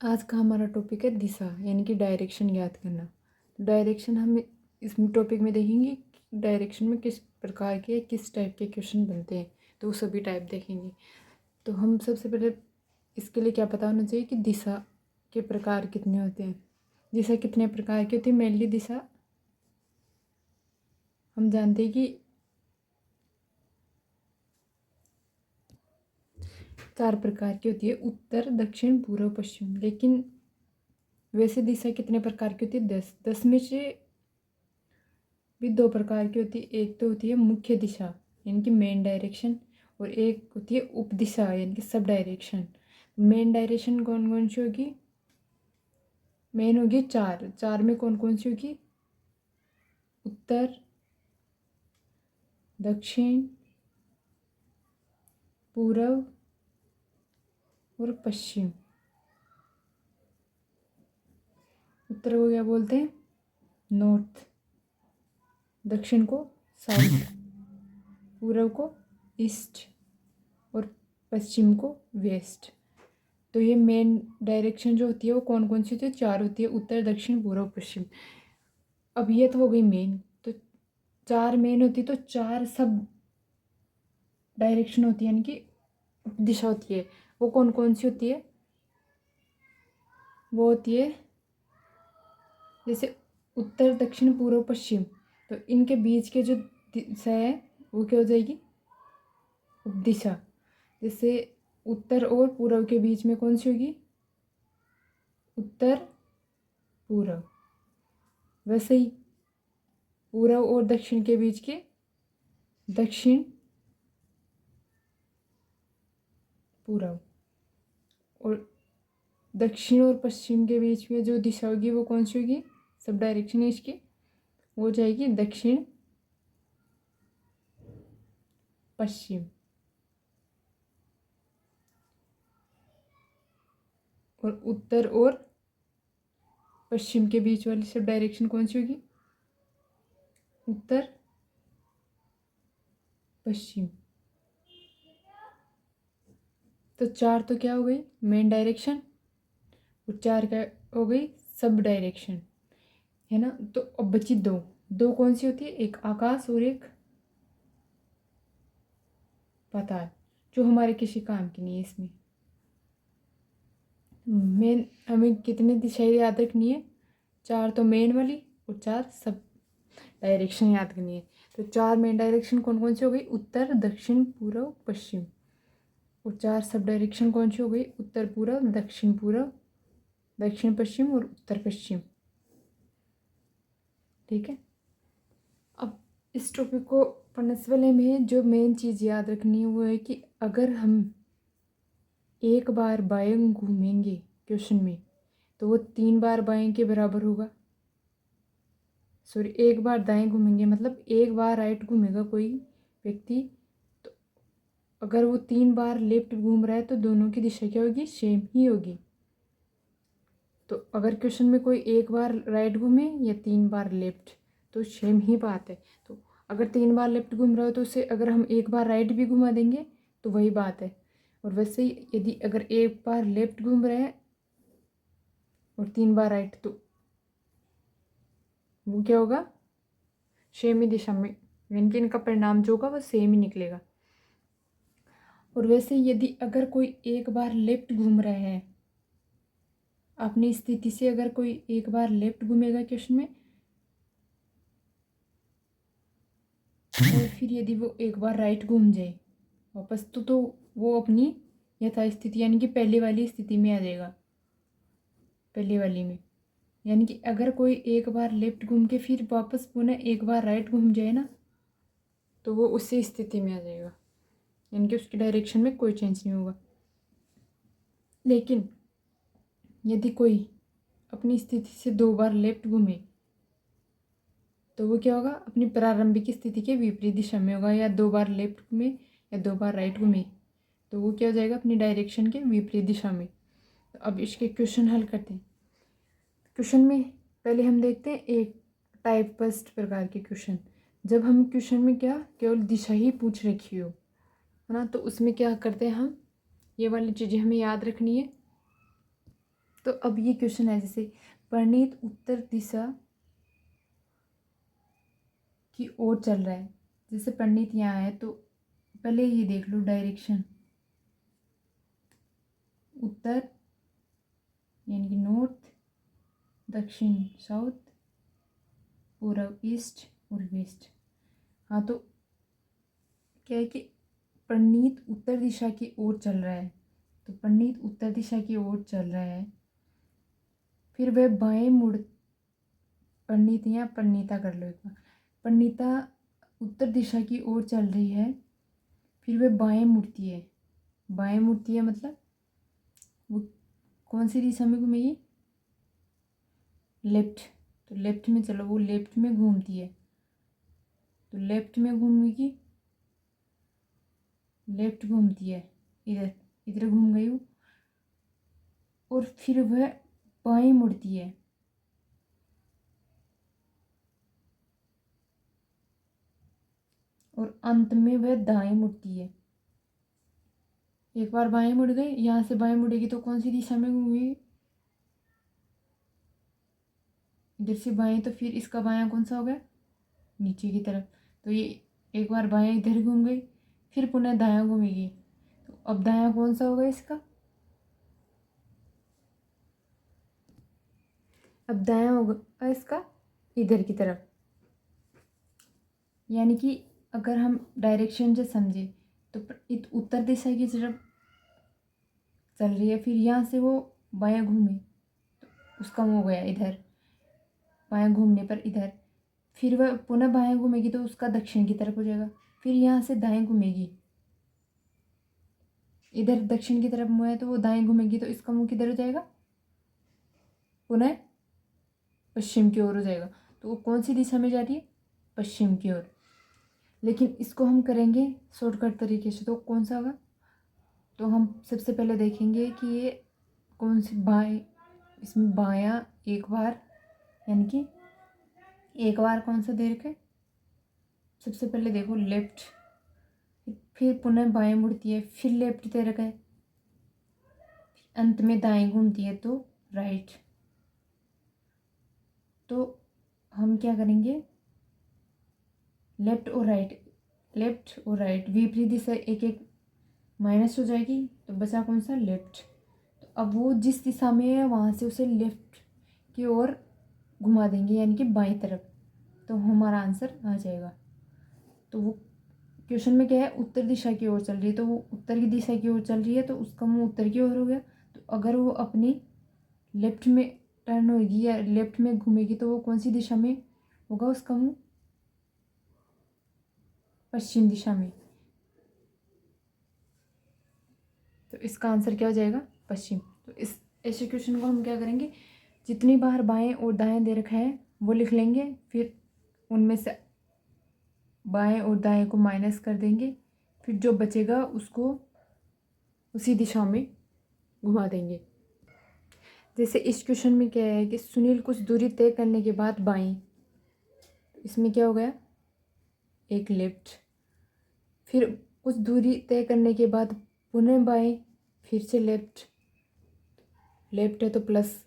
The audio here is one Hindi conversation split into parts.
आज का हमारा टॉपिक है दिशा यानी कि डायरेक्शन याद करना। डायरेक्शन हम इस टॉपिक में देखेंगे डायरेक्शन में किस प्रकार के किस टाइप के क्वेश्चन बनते हैं, तो वो सभी टाइप देखेंगे। तो हम सबसे पहले इसके लिए क्या पता होना चाहिए कि दिशा के प्रकार कितने होते हैं। दिशा कितने प्रकार की होती है? मेनली दिशा हम जानते हैं कि 4 प्रकार की होती है, उत्तर दक्षिण पूर्व पश्चिम। लेकिन वैसे दिशा कितने प्रकार की होती है? 10 में से भी 2 प्रकार की होती है। एक तो होती है मुख्य दिशा यानी कि मेन डायरेक्शन, और एक होती है उपदिशा यानी कि सब डायरेक्शन। मेन डायरेक्शन कौन कौन सी होगी? मेन होगी 4 में कौन कौन सी होगी? उत्तर, दक्षिण, पूर्व और पश्चिम। उत्तर को क्या बोलते हैं? नॉर्थ। दक्षिण को साउथ, पूर्व को ईस्ट और पश्चिम को वेस्ट। तो ये मेन डायरेक्शन जो होती है वो कौन कौन सी होती है? 4 होती है, उत्तर, दक्षिण, पूर्व, पश्चिम। अब ये तो हो गई मेन। तो 4 मेन होती तो 4 सब डायरेक्शन होती है यानी कि दिशा होती है। वो कौन कौन सी होती है? वो होती है जैसे उत्तर, दक्षिण, पूर्व, पश्चिम। तो इनके बीच के जो दिशा है वो क्या हो जाएगी? उपदिशा। जैसे उत्तर और पूर्व के बीच में कौन सी होगी? उत्तर पूर्व। वैसे ही पूर्व और दक्षिण के बीच के दक्षिण पूर्व, और दक्षिण और पश्चिम के बीच में जो दिशा होगी वो कौन सी होगी? सब डायरेक्शन है इसकी, वो जाएगी दक्षिण पश्चिम। और उत्तर और पश्चिम के बीच वाली सब डायरेक्शन कौन सी होगी? उत्तर पश्चिम। तो 4 तो क्या हो गई? Main direction. और 4 क्या हो गई? सब डायरेक्शन, है ना। तो अब बची 2। 2 कौन सी होती है? एक आकाश और एक पाताल, जो हमारे किसी काम की नहीं है। इसमें मेन हमें कितनी दिशाएं याद रखनी है? 4 तो मेन वाली और 4 सब डायरेक्शन याद करनी है। तो 4 मेन डायरेक्शन कौन कौन सी हो गई? उत्तर, दक्षिण, पूर्व, पश्चिम। और 4 सब डायरेक्शन कौन सी हो गई? उत्तर पूर्व, दक्षिण पूर्व, दक्षिण पश्चिम और उत्तर पश्चिम। ठीक है। अब इस टॉपिक को पढ़ने से पहले हमें जो मेन चीज़ याद रखनी है वो है कि अगर हम एक बार बाएं घूमेंगे क्वेश्चन में, तो वो 3 बार बाएं के बराबर होगा। सॉरी, एक बार दाएं घूमेंगे मतलब एक बार राइट घूमेगा कोई व्यक्ति, तो अगर वो 3 बार लेफ्ट घूम रहा है तो दोनों की दिशा क्या होगी? सेम ही होगी। तो अगर क्वेश्चन में कोई एक बार राइट घूमे या 3 बार लेफ्ट, तो सेम ही बात है। तो अगर 3 बार लेफ्ट घूम रहा हो तो उसे अगर हम एक बार राइट भी घुमा देंगे तो वही बात है। और वैसे ही यदि अगर एक बार लेफ्ट घूम रहे हैं और 3 बार राइट, तो वो क्या होगा? सेम ही दिशा में, यानी कि इनका परिणाम जो होगा वो सेम ही निकलेगा। और वैसे यदि अगर कोई एक बार लेफ्ट घूम रहा है, अपनी स्थिति से अगर कोई एक बार लेफ्ट घूमेगा क्वेश्चन में, और फिर यदि वो एक बार राइट घूम जाए वापस, तो वो अपनी यथास्थिति यानी कि पहले वाली स्थिति में आ जाएगा। पहले वाली में यानी कि अगर कोई एक बार लेफ्ट घूम के फिर वापस पुनः एक बार राइट घूम जाए ना, तो वो उसी स्थिति में आ जाएगा, यानी कि उसकी डायरेक्शन में कोई चेंज नहीं होगा। लेकिन यदि कोई अपनी स्थिति से 2 बार लेफ्ट घूमे, तो वो क्या होगा? अपनी प्रारंभिक स्थिति के विपरीत दिशा में होगा। या 2 बार लेफ्ट घूमे या 2 बार राइट घूमे, तो वो क्या हो जाएगा? अपनी डायरेक्शन के विपरीत दिशा में। तो अब इसके क्वेश्चन हल करते हैं। क्वेश्चन में पहले हम देखते हैं एक टाइप फर्स्ट प्रकार के क्वेश्चन। जब हम क्वेश्चन में क्या केवल दिशा ही पूछ रखी हो, है ना, तो उसमें क्या करते हैं हम? ये वाली चीज़ें हमें याद रखनी है तो अब ये क्वेश्चन है, जैसे प्रणीत उत्तर दिशा की ओर चल रहा है। जैसे प्रणीत यहाँ है तो पहले ये देख लो डायरेक्शन, उत्तर यानी कि नॉर्थ, दक्षिण साउथ, पूर्व ईस्ट और वेस्ट। हाँ, तो क्या है कि प्रणीत उत्तर दिशा की ओर चल रहा है, तो प्रणीत उत्तर दिशा की ओर चल रहा है। फिर वह बाएं मुड़, प्रणीत या प्रणीता कर लो एक बार। प्रणीता उत्तर दिशा की ओर चल रही है, फिर वह बाएं मुड़ती है। बाएं मुड़ती है मतलब वो कौन सी दिशा में घूमेगी? लेफ्ट। तो लेफ्ट में चलो, वो लेफ्ट में घूमती है, तो लेफ्ट में घूमेगी, लेफ्ट घूमती है, इधर इधर घूम गई वो, और फिर वह बाएं मुड़ती है। और अंत में वह दाएं मुड़ती है। एक बार बाएं मुड़ गई, यहाँ से बाएं मुड़ेगी तो कौन सी दिशा में घूमेगी? इधर से बाएं, तो फिर इसका बायां कौन सा हो गया? नीचे की तरफ। तो ये एक बार बाएं इधर घूम गई, फिर पुनः दायां घूमेगी, तो अब दायां कौन सा होगा इसका? अब दायां होगा इसका इधर की तरफ। यानी कि अगर हम डायरेक्शन से समझे तो उत्तर दिशा की तरफ चल रही है, फिर यहाँ से वो बायां घूमे तो उसका मुँह हो गया इधर, बायां घूमने पर इधर, फिर वह पुनः बायां घूमेगी तो उसका दक्षिण की तरफ हो जाएगा। फिर यहाँ से दाएं घूमेगी, इधर दक्षिण की तरफ मुँह है तो वो दाएं घूमेगी तो इसका मुँह किधर हो जाएगा? पुनः पश्चिम की ओर हो जाएगा। तो वो कौन सी दिशा में जा रही है? पश्चिम की ओर। लेकिन इसको हम करेंगे शॉर्टकट तरीके से, तो कौन सा होगा? तो हम सबसे पहले देखेंगे कि ये कौन सी बाएं, इसमें बायां एक बार, यानी कि एक बार कौन सा दे रखा है? सबसे पहले देखो लेफ्ट, फिर पुनः बाएं मुड़ती है, फिर लेफ्ट दे रखा है, अंत में दाएं घूमती है तो राइट। तो हम क्या करेंगे? लेफ्ट और राइट, लेफ्ट और राइट विपरीत दिशा एक एक माइनस हो जाएगी, तो बचा कौन सा? लेफ्ट। तो अब वो जिस दिशा में है वहाँ से उसे लेफ्ट की ओर घुमा देंगे, यानी कि बाईं तरफ, तो हमारा आंसर आ जाएगा। तो वो क्वेश्चन में क्या है? उत्तर दिशा की ओर चल रही है, तो वो उत्तर की दिशा की ओर चल रही है तो उसका मुँह उत्तर की ओर हो गया। तो अगर वो अपनी लेफ्ट में टर्न होगी या लेफ्ट में घूमेगी तो वो कौन सी दिशा में होगा उसका मुँह? पश्चिम दिशा में। तो इसका आंसर क्या हो जाएगा? पश्चिम। तो इस ऐसे क्वेश्चन को हम क्या करेंगे? जितनी बार बाएं और दाएं दे रखा है वो लिख लेंगे, फिर उनमें से बाएं और दाएं को माइनस कर देंगे, फिर जो बचेगा उसको उसी दिशा में घुमा देंगे। जैसे इस क्वेश्चन में क्या है कि सुनील कुछ दूरी तय करने के बाद बाएं, तो इसमें क्या हो गया? एक लेफ्ट, फिर कुछ दूरी तय करने के बाद पुनः बाएं, फिर से लेफ्ट, लेफ्ट है तो प्लस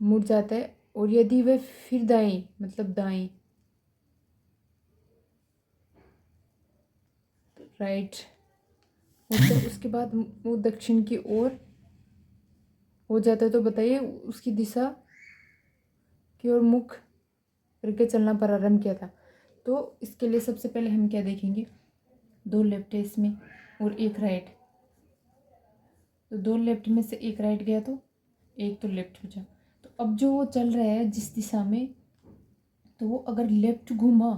मुड़ जाता है, और यदि वह फिर दाएं मतलब दाएं, राइट, और तो उसके बाद वो दक्षिण की ओर हो जाता है, तो बताइए उसकी दिशा की ओर मुख करके चलना प्रारंभ किया था। तो इसके लिए सबसे पहले हम क्या देखेंगे? दो लेफ्ट है इसमें और एक राइट, तो दो लेफ्ट में से एक राइट गया तो एक तो लेफ्ट बचा। तो अब जो वो चल रहा है जिस दिशा में, तो वो अगर लेफ्ट घूमा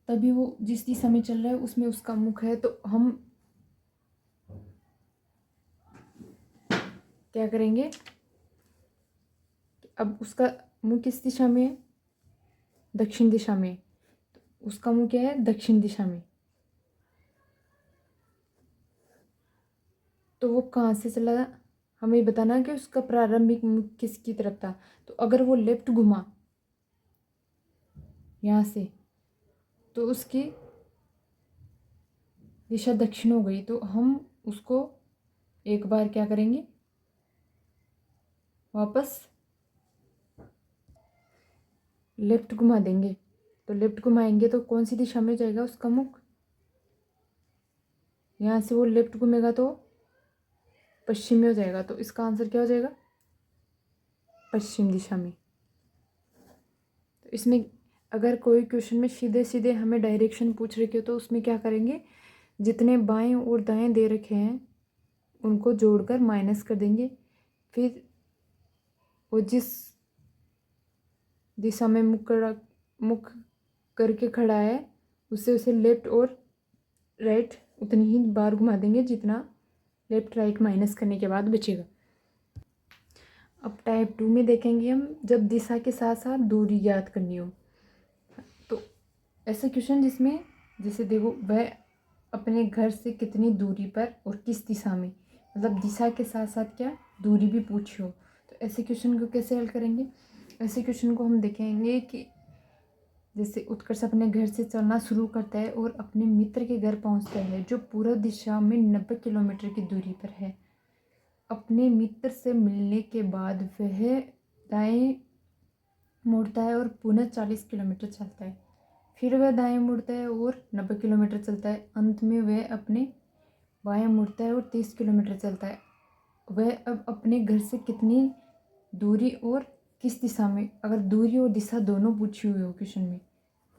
तभी वो जिस दिशा में चल रहा है उसमें उसका मुख है, तो हम क्या करेंगे? अब उसका मुंह किस दिशा में है? दक्षिण दिशा में, तो उसका मुंह क्या है? दक्षिण दिशा में। तो वो कहाँ से चला? हमें बताना कि उसका प्रारंभिक मुख किसकी तरफ था। तो अगर वो लेफ्ट घुमा यहाँ से, तो उसकी दिशा दक्षिण हो गई तो हम उसको एक बार क्या करेंगे, वापस लेफ्ट घुमा देंगे। तो लेफ्ट घुमाएंगे तो कौन सी दिशा में जाएगा उसका मुख, यहाँ से वो लेफ्ट घूमेगा तो पश्चिम में हो जाएगा। तो इसका आंसर क्या हो जाएगा, पश्चिम दिशा में। तो इसमें अगर कोई क्वेश्चन में सीधे सीधे हमें डायरेक्शन पूछ रखे हो तो उसमें क्या करेंगे, जितने बाएं और दाएं दे रखे हैं उनको जोड़कर माइनस कर देंगे। फिर वो जिस दिशा में मुख करके खड़ा है उससे उसे लेफ्ट और राइट उतनी ही बार घुमा देंगे जितना लेफ्ट राइट माइनस करने के बाद बचेगा। अब टाइप 2 में देखेंगे हम, जब दिशा के साथ साथ दूरी ज्ञात करनी हो। तो ऐसा क्वेश्चन जिसमें जैसे देखो वह अपने घर से कितनी दूरी पर और किस दिशा में, मतलब दिशा के साथ साथ क्या दूरी भी पूछी हो। तो ऐसे क्वेश्चन को कैसे हल करेंगे, ऐसे क्वेश्चन को हम देखेंगे कि जैसे उत्कर्ष अपने घर से चलना शुरू करता है और अपने मित्र के घर पहुंचता है जो पूर्व दिशा में 90 किलोमीटर की दूरी पर है। अपने मित्र से मिलने के बाद वह दाएं मुड़ता है और पुनः 40 किलोमीटर चलता है। फिर वह दाएं मुड़ता है और 90 किलोमीटर चलता है। अंत में वह अपने बाएं मुड़ता है और 30 किलोमीटर चलता है। वह अब अपने घर से कितनी दूरी और किस दिशा में, अगर दूरी और दिशा दोनों पूछी हुई हो क्वेश्चन में,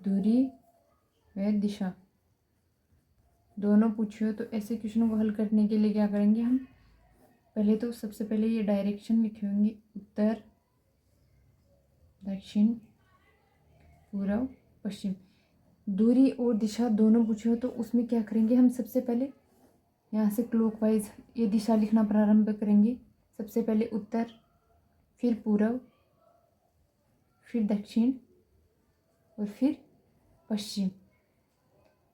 दूरी व दिशा दोनों पूछी हो, तो ऐसे क्वेश्चनों को हल करने के लिए क्या करेंगे हम, पहले तो सबसे पहले ये डायरेक्शन लिखे होंगे, उत्तर दक्षिण पूर्व पश्चिम। दूरी और दिशा दोनों पूछे हो तो उसमें क्या करेंगे हम, सबसे पहले यहाँ से क्लॉकवाइज ये दिशा लिखना प्रारंभ करेंगे। सबसे पहले उत्तर, फिर पूर्व, फिर दक्षिण और फिर पश्चिम।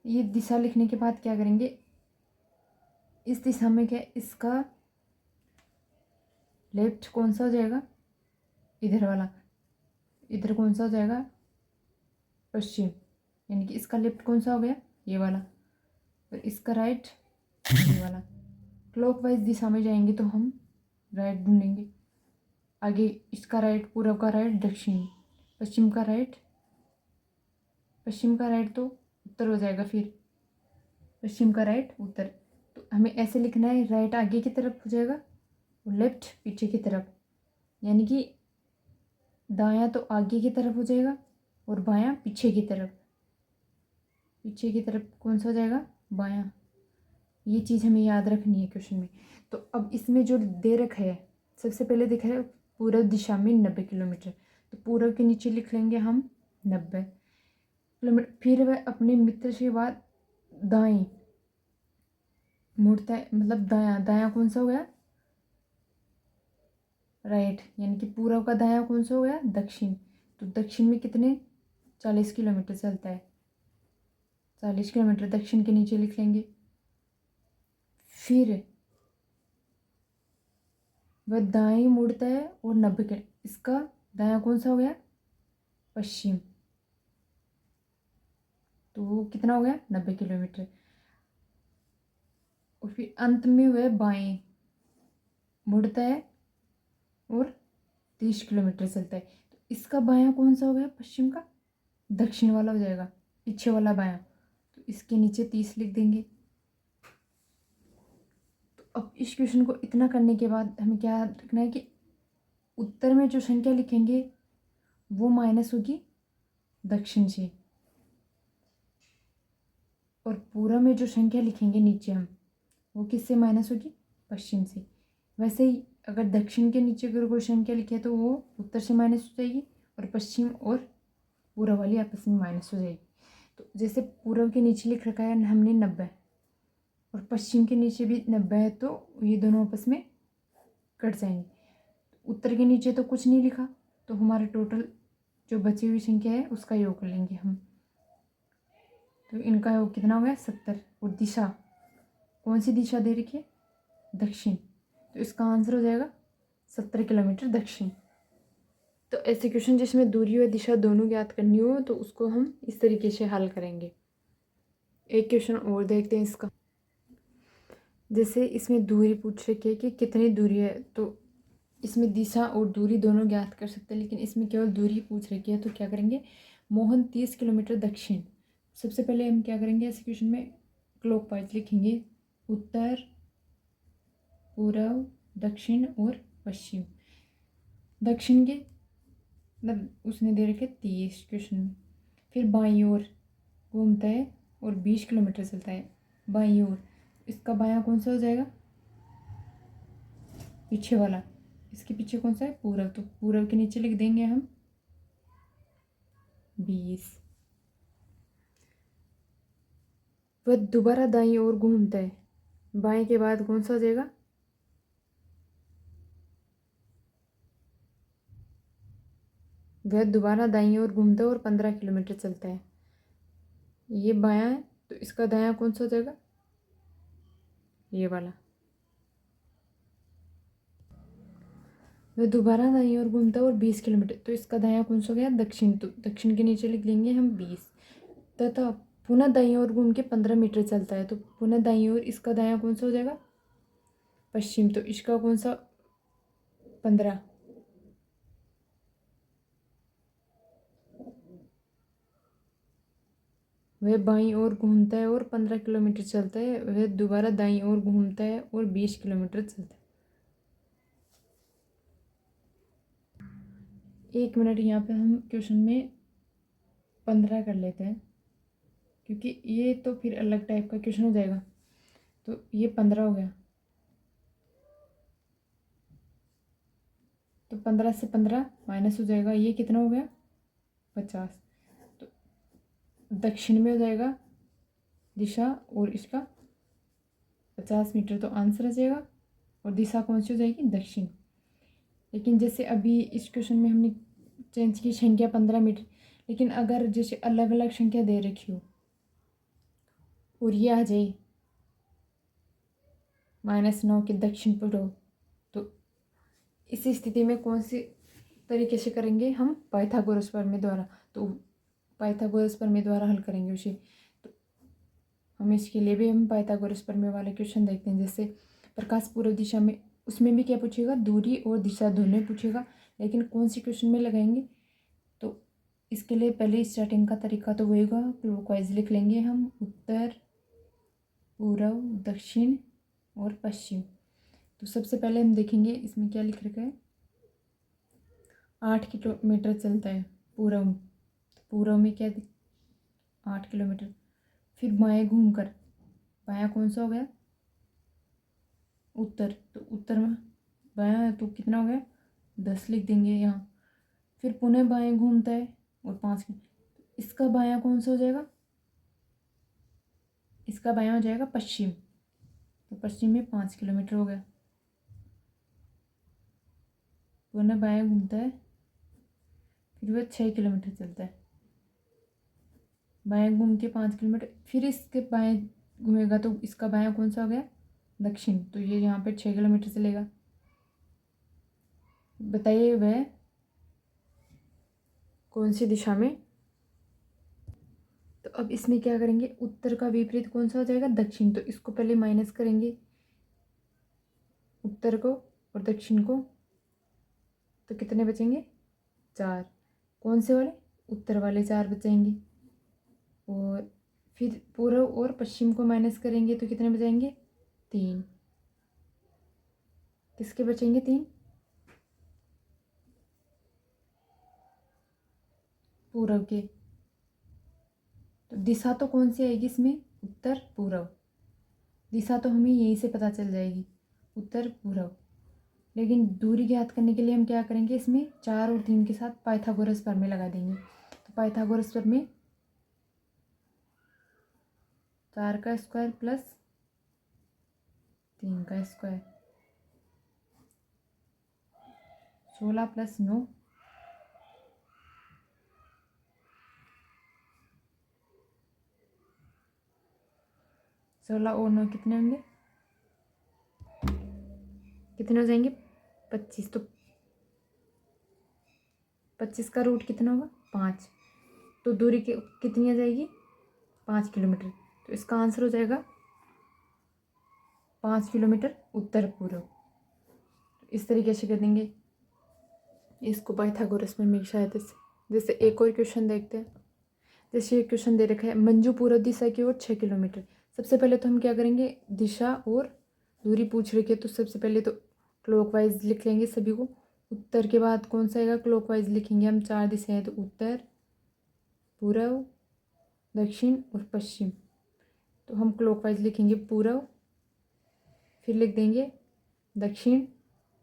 ये दिशा लिखने के बाद क्या करेंगे, इस दिशा में क्या इसका लेफ्ट कौन सा हो जाएगा, इधर वाला, इधर कौन सा हो जाएगा, पश्चिम, यानी कि इसका लेफ्ट कौन सा हो गया, ये वाला, और इसका राइट ये वाला। क्लॉकवाइज दिशा में जाएंगे तो हम राइट ढूंढेंगे, आगे इसका राइट, पूर्व का राइट दक्षिण, पश्चिम का राइट, पश्चिम का राइट तो उत्तर हो जाएगा, फिर पश्चिम का राइट उत्तर। तो हमें ऐसे लिखना है, राइट आगे की तरफ हो जाएगा और लेफ्ट पीछे की तरफ, यानी कि दायां तो आगे की तरफ हो जाएगा और बायां पीछे की तरफ। पीछे की तरफ कौन सा हो जाएगा, बायां। ये चीज़ हमें याद रखनी है क्वेश्चन में। तो अब इसमें जो दे रखा है, सबसे पहले दिखा है पूर्व दिशा में 90 किलोमीटर, तो पूर्व के नीचे लिख लेंगे हम 90 किलोमीटर। फिर वह अपने मित्र से बाद दाएं मुड़ता है, मतलब दायां, दायां कौन सा हो गया, राइट, यानी कि पूर्व का दायां कौन सा हो गया, दक्षिण। तो दक्षिण में कितने 40 किलोमीटर चलता है, 40 किलोमीटर दक्षिण के नीचे लिख लेंगे। फिर वह दाएं मुड़ता है और 90 के, इसका दायां कौन सा हो गया, पश्चिम, तो वो कितना हो गया 90 किलोमीटर। और फिर अंत में वह बाएं मुड़ता है और 30 किलोमीटर चलता है। तो इसका बायां कौन सा हो गया, पश्चिम का, दक्षिण वाला हो जाएगा, पीछे वाला बायां। तो इसके नीचे 30 लिख देंगे। तो अब इस क्वेश्चन को इतना करने के बाद हमें क्या रखना है कि उत्तर में जो संख्या लिखेंगे वो माइनस होगी दक्षिण से, और पूर्व में जो संख्या लिखेंगे नीचे हम, वो किससे माइनस होगी, पश्चिम से। वैसे ही अगर दक्षिण के नीचे अगर कोई संख्या लिखे तो वो उत्तर से माइनस हो जाएगी, और पश्चिम और पूर्व वाली आपस में माइनस हो जाएगी। तो जैसे पूर्व के नीचे लिख रखा है हमने 90 और पश्चिम के नीचे भी 90 है, तो ये दोनों आपस में कट जाएंगे। उत्तर के नीचे तो कुछ नहीं लिखा, तो हमारा टोटल जो बची हुई संख्या है उसका योग कर लेंगे हम। तो इनका योग कितना हो गया 70। और दिशा कौन सी दिशा दे रखी है, दक्षिण, तो इसका आंसर हो जाएगा 70 किलोमीटर दक्षिण। तो ऐसे क्वेश्चन जिसमें दूरी व दिशा दोनों ज्ञात करनी हो तो उसको हम इस तरीके से हल करेंगे। एक क्वेश्चन और देखते हैं इसका। जैसे इसमें दूरी पूछ रखी है कि कितनी दूरी है, तो इसमें दिशा और दूरी दोनों ज्ञात कर सकते हैं, लेकिन इसमें केवल दूरी पूछ रखी है। तो क्या करेंगे, मोहन 30 किलोमीटर दक्षिण। सबसे पहले हम क्या करेंगे, इस क्वेश्चन में क्लॉकवाइज लिखेंगे, उत्तर, पूर्व, दक्षिण और पश्चिम। दक्षिण के मतलब उसने दे रखे 30 क्वेश्चन में। फिर बाईं ओर घूमता है और 20 किलोमीटर चलता है। बाईं ओर, इसका बायां कौन सा हो जाएगा, पीछे वाला। इसके पीछे कौन सा है, पूरब, तो पूरब के नीचे लिख देंगे हम 20। वह दोबारा दाईं ओर घूमता है, बाएं के बाद कौन सा हो जाएगा, वह दोबारा दाईं ओर घूमता है और 15 किलोमीटर चलता है। ये बायां है, तो इसका दायां कौन सा हो जाएगा, ये वाला। वह दोबारा दाईं ओर घूमता है और 20 किलोमीटर, तो इसका दायां कौन सा हो गया, दक्षिण, तो दक्षिण के नीचे लिख लेंगे हम 20। तथा पुनः दाईं ओर घूम के 15 मीटर चलता है, तो पुनः दाईं ओर इसका दायां कौन सा हो जाएगा, पश्चिम, तो इसका कौन सा, 15। वह बाईं ओर घूमता है और 15 किलोमीटर चलता है, वह दोबारा दाईं ओर घूमता है और 20 किलोमीटर चलता है। 1 मिनट, यहाँ पे हम क्वेश्चन में 15 कर लेते हैं, क्योंकि ये तो फिर अलग टाइप का क्वेश्चन हो जाएगा। तो ये 15 हो गया, तो 15 से 15 माइनस हो जाएगा, ये कितना हो गया, 50। तो दक्षिण में हो जाएगा दिशा और इसका 50 मीटर, तो आंसर आ जाएगा। और दिशा कौन सी हो जाएगी, दक्षिण। लेकिन जैसे अभी इस क्वेश्चन में हमने चेंज की संख्या 15 मीटर, लेकिन अगर जैसे अलग अलग संख्या दे रखी हो और ये आ जाए -9 के दक्षिण पूर्व, तो इस स्थिति में कौन सी तरीके से करेंगे हम, पाइथागोरस प्रमेय द्वारा। तो पाइथागोरस प्रमेय द्वारा हल करेंगे उसे। तो हम इसके लिए भी हम पाइथागोरस प्रमेय वाले क्वेश्चन देखते हैं। जैसे प्रकाश पूर्व दिशा में, उसमें भी क्या पूछेगा, दूरी और दिशा दोनों पूछेगा, लेकिन कौन सी क्वेश्चन में लगाएंगे। तो इसके लिए पहले स्टार्टिंग का तरीका तो वही होगा, क्लॉकवाइज लिख लेंगे हम, उत्तर, पूर्व, दक्षिण और पश्चिम। तो सबसे पहले हम देखेंगे इसमें क्या लिख रखा है, 8 किलोमीटर चलता है पूर्व, पूर्व में क्या 8 किलोमीटर। फिर बाएं घूमकर, बायां कौन सा हो गया, उत्तर, तो उत्तर में बायां तो कितना हो गया, 10 लिख देंगे यहाँ। फिर पुनः बाएं घूमता है और 5, इसका बायां कौन सा हो जाएगा, इसका बायां हो जाएगा पश्चिम, तो पश्चिम में 5 किलोमीटर हो गया। पुनः बाएं घूमता है, फिर वह 6 किलोमीटर चलता है, बाएं घूम के 5 किलोमीटर। फिर इसके बाएं घूमेगा, तो इसका बायां कौन सा हो गया, दक्षिण, तो ये यहाँ पे 6 किलोमीटर चलेगा। बताइए वह कौन सी दिशा में। तो अब इसमें क्या करेंगे, उत्तर का विपरीत कौन सा हो जाएगा, दक्षिण, तो इसको पहले माइनस करेंगे, उत्तर को और दक्षिण को, तो कितने बचेंगे, 4। कौन से वाले, उत्तर वाले 4 बचेंगे। और फिर पूर्व और पश्चिम को माइनस करेंगे, तो कितने बचेंगे, 3। किसके बचेंगे, 3, पूर्व के। तो दिशा तो कौन सी आएगी इसमें, उत्तर पूर्व। दिशा तो हमें यहीं से पता चल जाएगी, उत्तर पूर्व। लेकिन दूरी ज्ञात करने के लिए हम क्या करेंगे, इसमें 4 और 3 के साथ पाइथागोरस प्रमेय लगा देंगे। तो पाइथागोरस प्रमेय, 4 का स्क्वायर प्लस 3 का स्क्वायर, 16 प्लस 9, 16 और 9 कितने होंगे, कितने हो जाएंगे, 25। तो 25 का रूट कितना होगा, 5। तो दूरी कितनी आ जाएगी, 5 किलोमीटर। तो इसका आंसर हो जाएगा 5 किलोमीटर उत्तर पूर्व। इस तरीके से कर देंगे इसको पाइथागोरस में की सहायता से। जैसे एक और क्वेश्चन देखते हैं। जैसे ये क्वेश्चन दे रखा है, मंजू पूर्व दिशा की ओर 6 किलोमीटर। सबसे पहले तो हम क्या करेंगे, दिशा और दूरी पूछ रखी है तो सबसे पहले तो क्लॉकवाइज लिख लेंगे सभी को। उत्तर के बाद कौन सा आएगा, क्लॉकवाइज लिखेंगे हम। 4 दिशाएं हैं तो उत्तर, पूर्व, दक्षिण और पश्चिम। तो हम क्लॉकवाइज लिखेंगे पूर्व, फिर लिख देंगे दक्षिण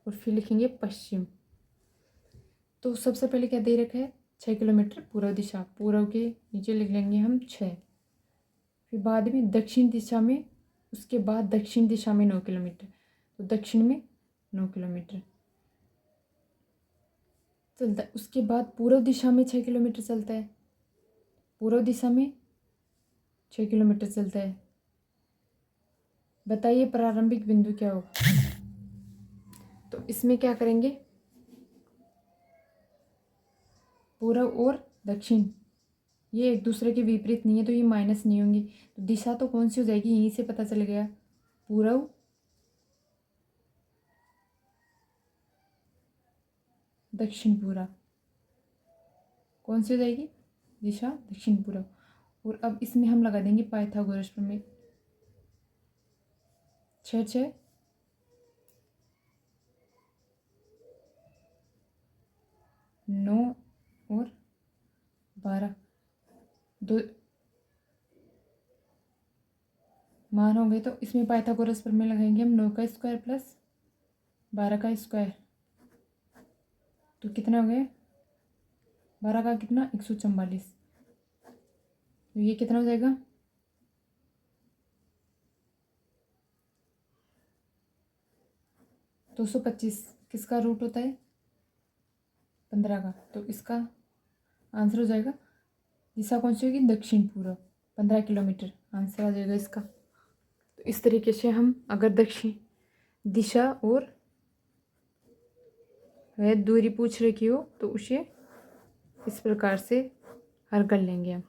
और फिर लिखेंगे पश्चिम। तो सबसे पहले क्या दे रखा है, 6 किलोमीटर पूर्व दिशा। पूर्व के नीचे लिख लेंगे हम 6। फिर बाद में दक्षिण दिशा में, उसके बाद दक्षिण दिशा में 9 किलोमीटर। तो दक्षिण में 9 किलोमीटर चलता है। उसके बाद पूर्व दिशा में 6 किलोमीटर चलता है। पूर्व दिशा में 6 किलोमीटर चलता है। बताइए प्रारंभिक बिंदु क्या होगा। तो इसमें क्या करेंगे, पूर्व और दक्षिण ये एक दूसरे के विपरीत नहीं है तो ये माइनस नहीं होंगे। तो दिशा तो कौन सी हो जाएगी, यहीं से पता चल गया, पूर्व, दक्षिण पूर्व। कौन सी हो जाएगी दिशा, दक्षिण पूर्व। और अब इसमें हम लगा देंगे पाइथागोरस प्रमेय। 6 6 9 और 12 दो मान होंगे तो इसमें पाइथागोरस प्रमेय लगाएंगे हम। 9 का स्क्वायर प्लस 12 का स्क्वायर तो कितना हो गया, 12 का कितना 144। तो ये कितना हो जाएगा, 225। किसका रूट होता है, 15 का। तो इसका आंसर हो जाएगा, दिशा कौन सी होगी, दक्षिण पूर्व, 15 किलोमीटर आंसर आ जाएगा इसका। तो इस तरीके से हम अगर दक्षिण दिशा और वह दूरी पूछ रखी हो तो उसे इस प्रकार से हल कर लेंगे हम।